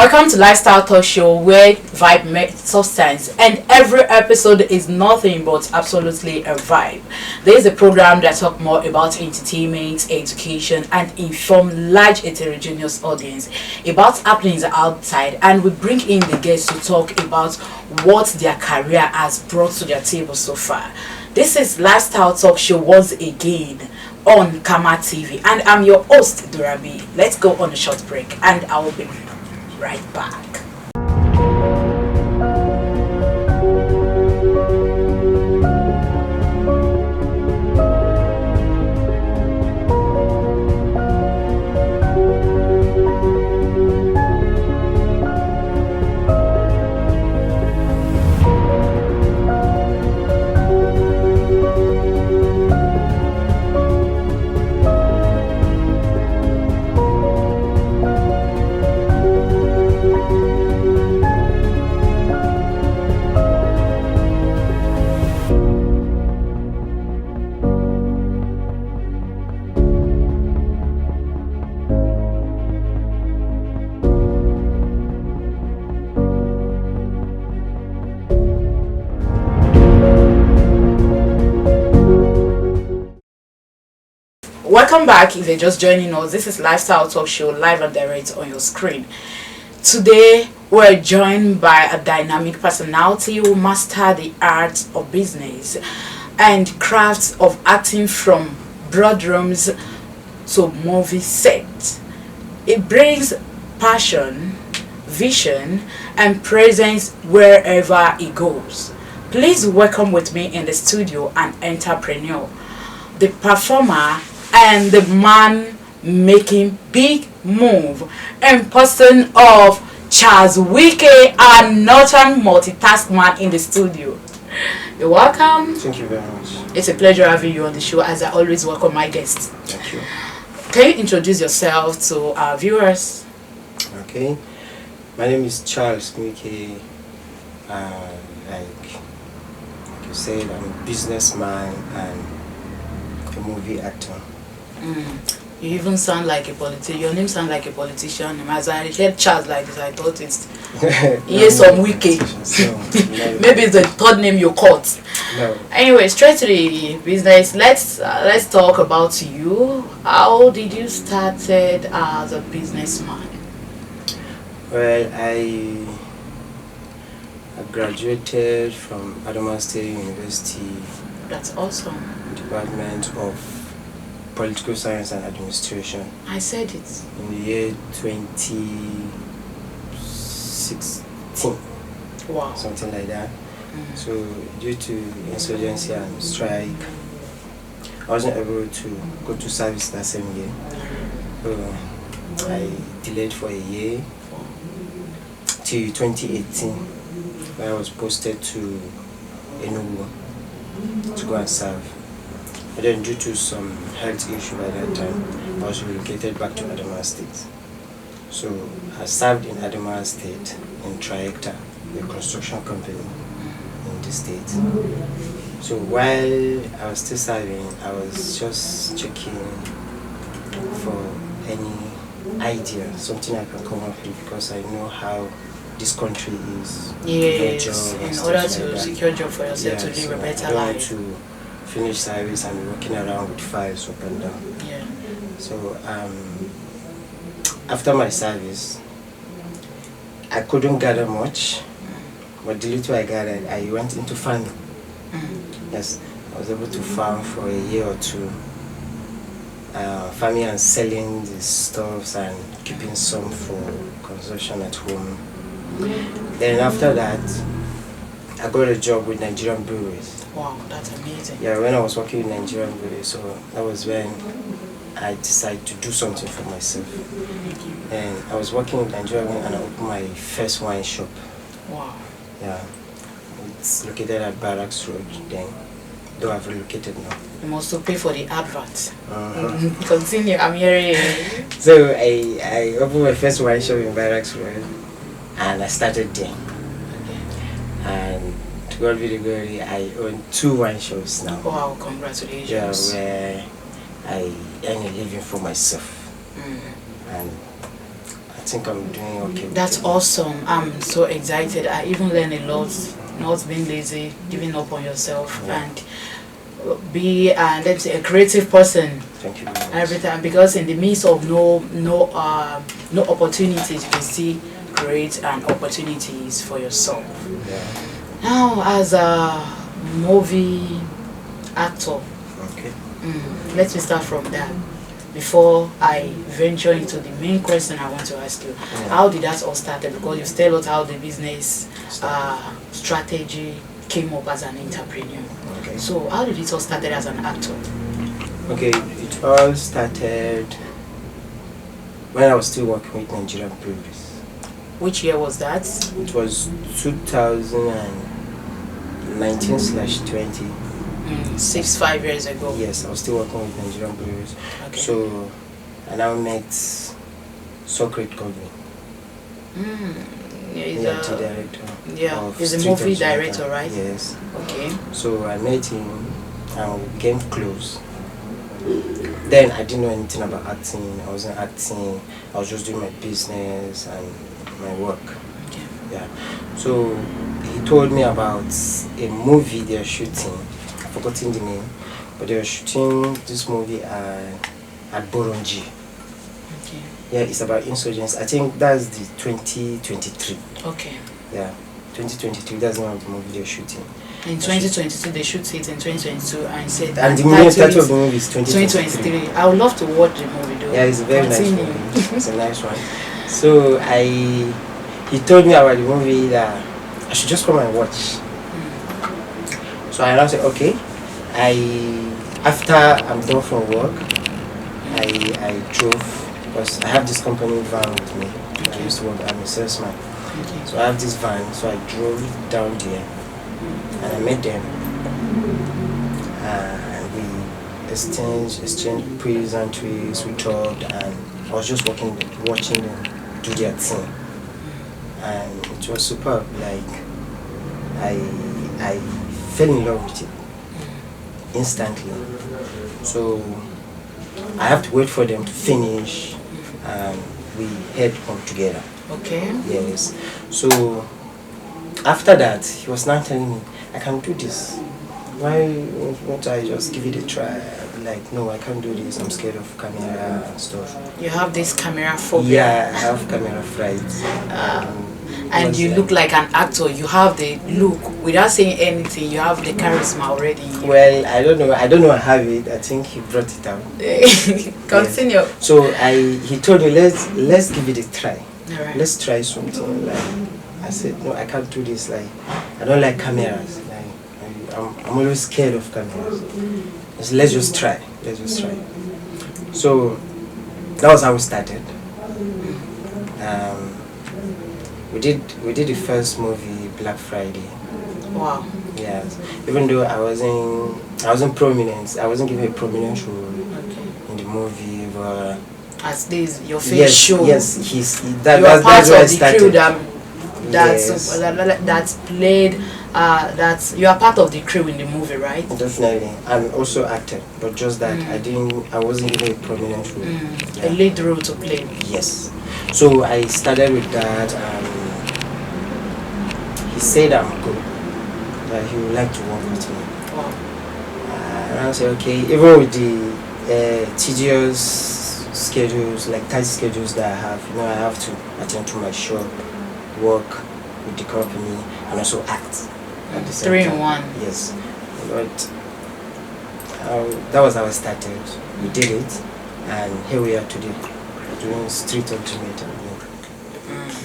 Welcome to Lifestyle Talk Show where vibe meets substance and every episode is nothing but absolutely a vibe. There is a program that talks more about entertainment, education and inform large heterogeneous audience about happenings outside, and we bring in the guests to talk about what their career has brought to their table so far. This is Lifestyle Talk Show once again on Kama TV and I'm your host Dorabi. Let's go on a short break and I will be right back. Welcome back. If you're just joining us, this is Lifestyle Talk Show live and direct on your screen. Today we're joined by a dynamic personality who mastered the art of business and crafts of acting from boardrooms to movie sets. It brings passion, vision and presence wherever it goes. Please welcome with me in the studio an entrepreneur, the performer and the man making big move in person of Charles Wike, a northern multitask man in the studio. You're welcome. Thank you very much. It's a pleasure having you on the show, as I always welcome my guests. Thank you. Can you introduce yourself to our viewers? Okay. My name is Charles Wike. Like you said, I'm a businessman and a movie actor. You even sound like a politician. Your name sounds like a politician. As I heard Charles like this, I thought it's some Wike. No. Maybe it's the third name you caught. No. Anyway, straight to the business. Let's talk about you. How did you started as a businessman? Well, I graduated from Adamawa State University. That's awesome. Department of Political Science and Administration. I said it. In the year 2016. Wow. Something like that. So due to insurgency and strike, I wasn't able to go to service that same year. So I delayed for a year till 2018, where I was posted to Enugu to go and serve. But then due to some health issue by that time, I was relocated back to Adamawa State. So I served in Adamawa State in Trajecta, the construction company in the state. So while I was still serving, I was just checking for any idea, something I can come up with, because I know how this country is. Yes, in order to secure a job for yourself, to live a better life. To finish service and walking around with files up and down. Yeah. So after my service, I couldn't gather much, but the little I gathered, I went into farming. Yes, I was able to farm for a year or two, farming and selling the stuffs and keeping some for consumption at home. Then after that, I got a job with Nigerian Breweries. Wow, that's amazing. Yeah, when I was working with Nigerian Breweries, so that was when I decided to do something for myself. And I was working with Nigerian Breweries and I opened my first wine shop. Wow. Yeah, it's located at Barracks Road then, though I've relocated now. You must pay for the advert. Continue, I'm hearing you. So I opened my first wine shop in Barracks Road and I started there. And to God be the glory, I own 2 wine shops now. Wow, congratulations. Yeah, where I earn a living for myself. And think I'm doing okay. That's awesome. I'm so excited. I even learned a lot. Not being lazy, giving up on yourself, and be let's say a creative person. Thank you very much. Every time, because in the midst of no opportunities, you can still create an opportunities for yourself. Yeah. Now, as a movie actor, Okay. let me start from that before I venture into the main question I want to ask you. How did that all started? Because you tell us how the business strategy came up as an entrepreneur. Okay. So how did it all started as an actor? Okay, it all started when I was still working with Nigerian Breweries. Which year was that? It was 2019/20. 5 years ago. Yes, I was still working with Nigerian Breweries. Okay. So I now met Socrates Godwin. He's the director. He's a Street movie of Jamaica. director, right? Yes. Okay. So I met him and we became close. Then I didn't know anything about acting. I wasn't acting. I was just doing my business and my work. Okay. Yeah. So he told me about a movie they're shooting. I've forgotten the name, but they were shooting this movie at Boronji. Okay. Yeah, it's about insurgents. I think that's the 2023. Okay. Yeah, 2023. That's one of the movie they're shooting. In 2022, they shoot it in 2022, and said. And the movie title of the movie is 2023. 2023. I would love to watch the movie though. Yeah, it's a very Continue. nice movie. It's a nice one. So he told me about the movie that I should just come and watch. So I now said, okay. After I'm done from work, I drove, because I have this company van with me. I used to work, I'm a salesman. Okay. So I have this van, so I drove down there and I met them. And we exchanged pleasantries, we talked, and I was just watching them do their thing. And it was superb. Like I fell in love with it instantly. So I have to wait for them to finish and we head home together. Okay. Yes. So after that, he was now telling me, I can do this. Why won't I just give it a try? I'd be like, no, I can't do this. I'm scared of camera and stuff. You have this camera phobia. Yeah, I have camera fright. And you look like an actor. You have the look. Without saying anything, you have the charisma already. Well, I don't know. I don't have it. I think he brought it out. Continue. Yeah. So he told me, let's give it a try. Alright. Let's try something. Like I said, no, I can't do this. Like I don't like cameras. Like I'm always scared of cameras. I said, let's just try. Let's just try. So that was how we started. We did the first movie, Black Friday. Wow. Yes. Even though I wasn't prominent. I wasn't given a prominent role in the movie, but as this your face show. Yes, that's where I the started. crew that's played. You are part of the crew in the movie, right? Definitely. I'm also acted, but just that I wasn't given a prominent role. A lead role to play. Yes. So I started with that. He said I'm good, that he would like to work with me. Wow. And I said, okay, even with the tedious schedules, like tight schedules that I have, I have to attend to my shop, work with the company, and also act at the same 3 time. in 1. Yes. But that was how I started. We did it, and here we are today, doing Street of Jamaica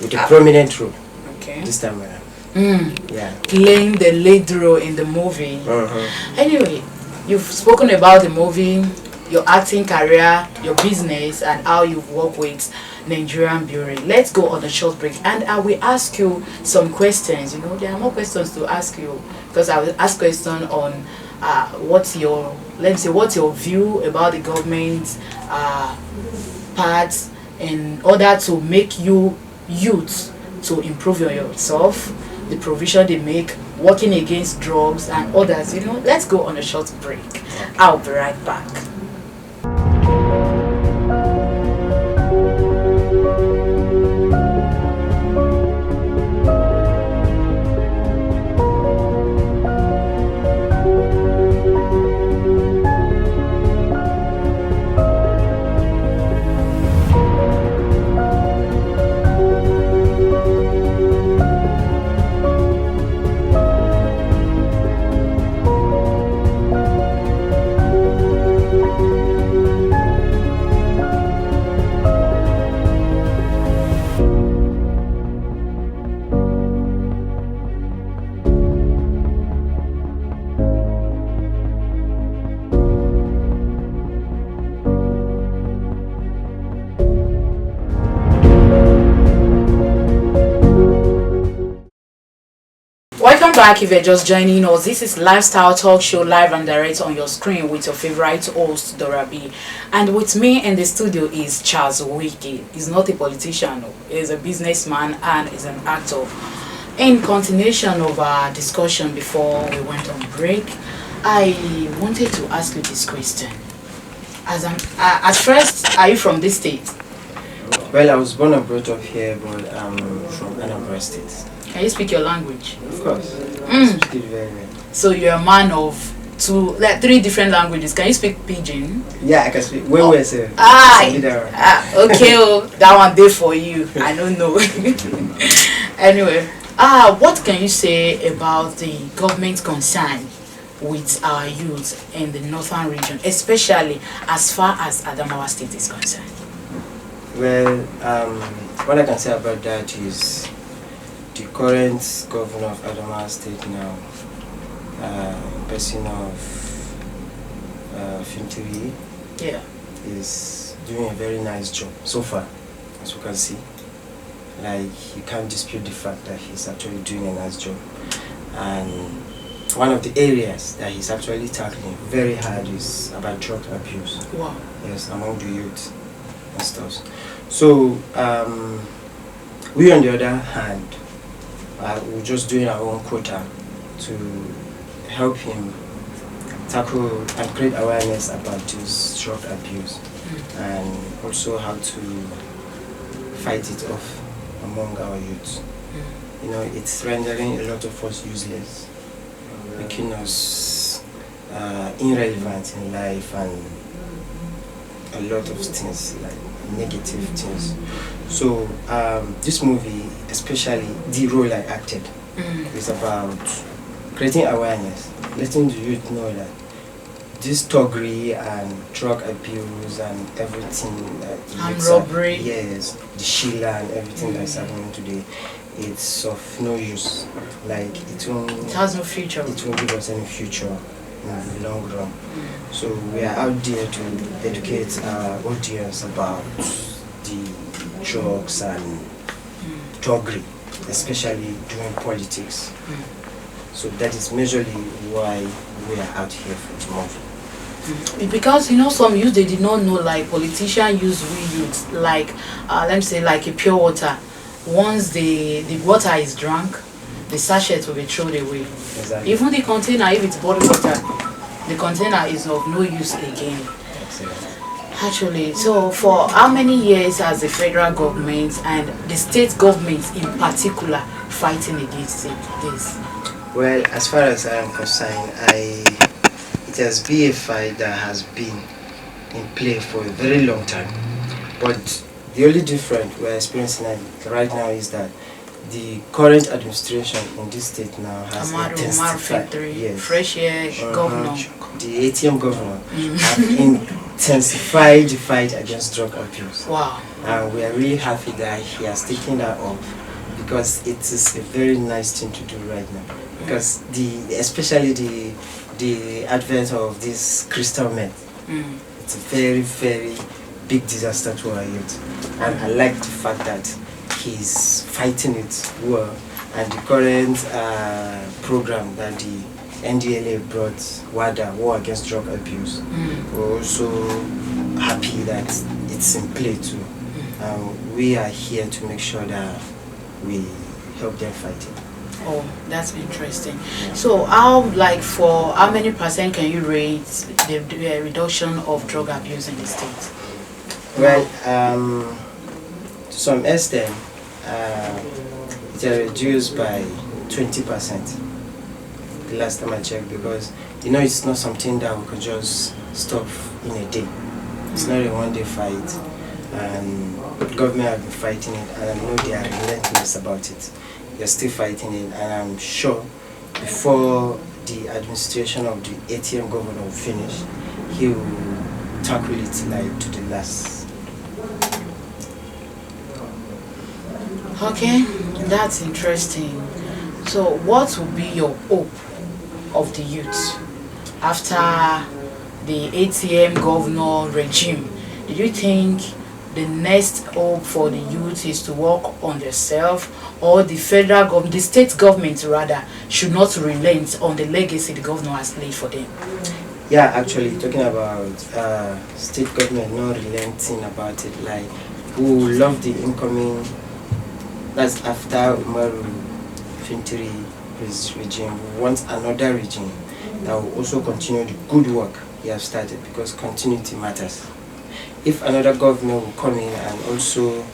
with a prominent role. Okay. This time around. Yeah. Playing the lead role in the movie. Anyway, you've spoken about the movie, your acting career, your business, and how you've worked with Nigerian Brewery. Let's go on a short break, and I will ask you some questions. There are more questions to ask you, because I will ask questions on what's your view about the government's parts in order to make you youth to improve yourself, the provision they make, working against drugs and others. Let's go on a short break. I'll be right back. back if you're just joining us. This is Lifestyle Talk Show, live and direct on your screen with your favorite host, Dora B. And with me in the studio is Charles Wiki. He's not a politician, he's a businessman and is an actor. In continuation of our discussion before we went on break, I wanted to ask you this question. At first, are you from this state? Well, I was born and brought up here, but I'm from Anambra State. Can you speak your language? Of course. I speak it very well. So you're a man of three different languages. Can you speak Pidgin? Yeah, I can speak. Where sir? Okay, that one day for you. I don't know. Anyway, what can you say about the government concern with our youth in the northern region, especially as far as Adamawa State is concerned? Well, what I can say about that is the current governor of Adamawa State now, person of Fintiri, yeah, is doing a very nice job so far, as you can see. Like, you can't dispute the fact that he's actually doing a nice job. And one of the areas that he's actually tackling very hard is about drug abuse. Wow. Yes, among the youth and stuff. So, we on the other hand, we're just doing our own quota to help him tackle and create awareness about this drug abuse and also how to fight it off among our youth. You know, it's rendering a lot of us useless, making us irrelevant in life and a lot of things, like negative things. So this movie, especially the role I acted, is about creating awareness, letting the youth know that this thuggery and drug abuse and everything, and robbery, yes, the Sheila and everything that's happening today, it's of no use. Like, it has no future. It won't give us any future in the long run. So we are out there to educate our audience about the drugs and thuggery, especially during politics. So that is majorly why we are out here for the movie. Because some youth, they did not know, like, politicians use we youth like let me say, like a pure water. Once the water is drunk, the sachet will be thrown away. Exactly. Even the container, if it's bottled water, the container is of no use again. Excellent. Actually, so for how many years has the federal government and the state government in particular fighting against this? Well, as far as I am concerned, it has been a fight that has been in play for a very long time. But the only difference we're experiencing right now is that the current administration in this state now has intensified. Yes. Fresh air governor. The ATM governor have intensified the fight against drug abuse. Wow. And we are really happy that he has taken that up, because it is a very nice thing to do right now. Because especially the advent of this crystal meth, it's a very, very big disaster to our youth. And I like the fact that he's fighting it well. And the current program that the NDLA brought, WADA, War Against Drug Abuse, we're also happy that it's in play too. We are here to make sure that we help them fight it. Oh, that's interesting. Yeah. So for how many percent can you rate the reduction of drug abuse in the state? Well, to some extent, it has reduced by 20%. The last time I checked, because it's not something that we could just stop in a day. It's not a one-day fight, and government have been fighting it, and I know they are relentless about it. They're still fighting it, and I'm sure before the administration of the ATM governor will finish, he will tackle it like to the last. Okay, that's interesting. So what will be your hope of the youth after the ATM governor regime? Do you think the next hope for the youth is to work on themselves, or the federal government, the state government rather, should not relent on the legacy the governor has laid for them? Yeah, actually, talking about state government not relenting about it, like who love the incoming, that's after Umaru Fintiri regime, we want another regime that will also continue the good work he has started, because continuity matters. If another government will come in and also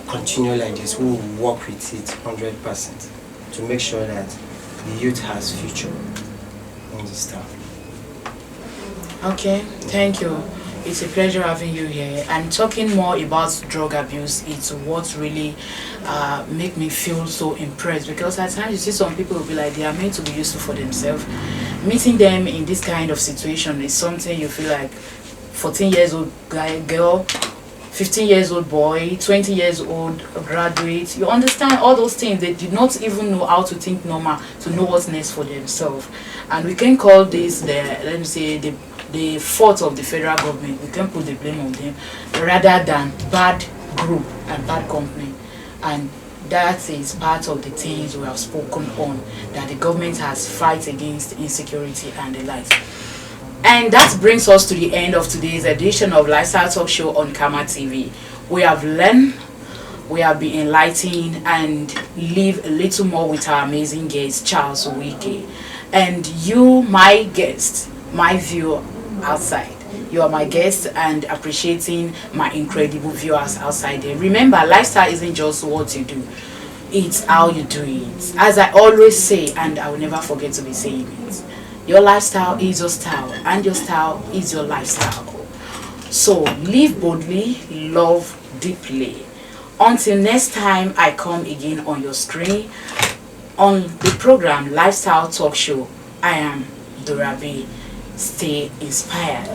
continue like this, we will work with it 100% to make sure that the youth has future in this town. Okay, thank you. It's a pleasure having you here. And talking more about drug abuse, it's what really make me feel so impressed, because at times you see some people will be like they are meant to be useful for themselves. Meeting them in this kind of situation is something you feel like 14 years old guy, girl, 15 years old boy, 20 years old graduate. You understand all those things. They did not even know how to think normal, to know what's next for themselves. And we can call this let me say the fault of the federal government. We can put the blame on them rather than bad group and bad company. And that is part of the things we have spoken on, that the government has fight against insecurity and the like. And that brings us to the end of today's edition of Lifestyle Talk Show on Kama TV. We have learned, we have been enlightened, and live a little more with our amazing guest, Charles Wike. And you, my guest, my viewer outside, you are my guest, and appreciating my incredible viewers outside there. Remember, lifestyle isn't just what you do, it's how you do it. As I always say, and I will never forget to be saying it, your lifestyle is your style, and your style is your lifestyle. So live boldly, love deeply. Until next time I come again on your screen on the program Lifestyle Talk Show, I am Dorabe. Stay inspired.